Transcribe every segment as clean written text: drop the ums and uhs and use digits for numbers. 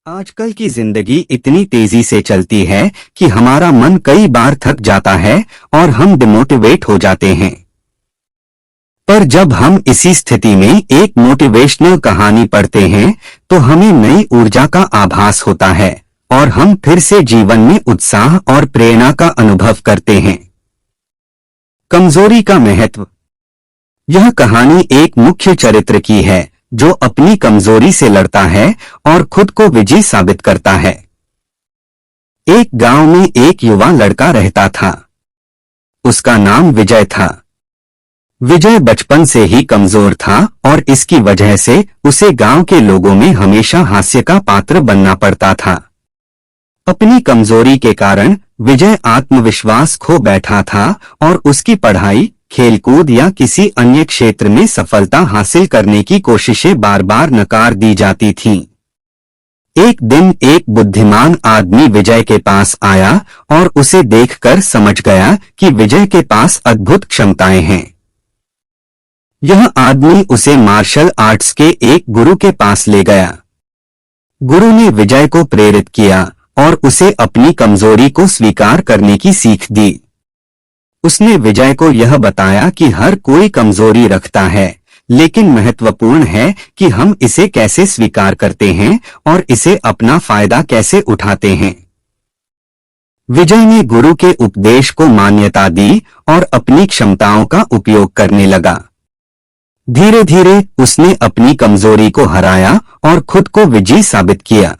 आजकल की जिंदगी इतनी तेजी से चलती है कि हमारा मन कई बार थक जाता है और हम डिमोटिवेट हो जाते हैं। पर जब हम इसी स्थिति में एक मोटिवेशनल कहानी पढ़ते हैं तो हमें नई ऊर्जा का आभास होता है और हम फिर से जीवन में उत्साह और प्रेरणा का अनुभव करते हैं। कमजोरी का महत्व। यह कहानी एक मुख्य चरित्र की है जो अपनी कमजोरी से लड़ता है और खुद को विजयी साबित करता है। एक गांव में एक युवा लड़का रहता था। उसका नाम विजय था। विजय बचपन से ही कमजोर था और इसकी वजह से उसे गांव के लोगों में हमेशा हास्य का पात्र बनना पड़ता था। अपनी कमजोरी के कारण विजय आत्मविश्वास खो बैठा था और उसकी पढ़ाई, खेलकूद या किसी अन्य क्षेत्र में सफलता हासिल करने की कोशिशें बार बार नकार दी जाती थीं। एक दिन एक बुद्धिमान आदमी विजय के पास आया और उसे देखकर समझ गया कि विजय के पास अद्भुत क्षमताएं हैं। यह आदमी उसे मार्शल आर्ट्स के एक गुरु के पास ले गया। गुरु ने विजय को प्रेरित किया और उसे अपनी कमजोरी को स्वीकार करने की सीख दी। उसने विजय को यह बताया कि हर कोई कमजोरी रखता है, लेकिन महत्वपूर्ण है कि हम इसे कैसे स्वीकार करते हैं और इसे अपना फायदा कैसे उठाते हैं। विजय ने गुरु के उपदेश को मान्यता दी और अपनी क्षमताओं का उपयोग करने लगा। धीरे धीरे उसने अपनी कमजोरी को हराया और खुद को विजयी साबित किया।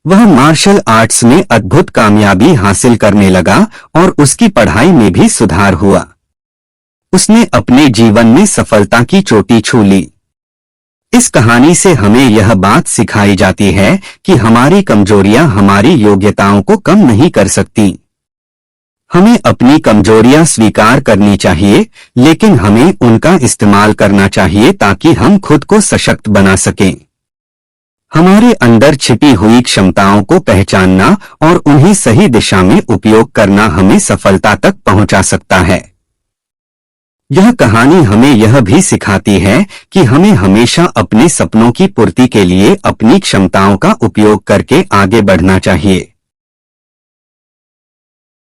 वह मार्शल आर्ट्स में अद्भुत कामयाबी हासिल करने लगा और उसकी पढ़ाई में भी सुधार हुआ। उसने अपने जीवन में सफलता की चोटी छू ली। इस कहानी से हमें यह बात सिखाई जाती है कि हमारी कमजोरियां हमारी योग्यताओं को कम नहीं कर सकती। हमें अपनी कमजोरियां स्वीकार करनी चाहिए, लेकिन हमें उनका इस्तेमाल करना चाहिए ताकि हम खुद को सशक्त बना सकें। हमारे अंदर छिपी हुई क्षमताओं को पहचानना और उन्हें सही दिशा में उपयोग करना हमें सफलता तक पहुंचा सकता है। यह कहानी हमें यह भी सिखाती है कि हमें हमेशा अपने सपनों की पूर्ति के लिए अपनी क्षमताओं का उपयोग करके आगे बढ़ना चाहिए।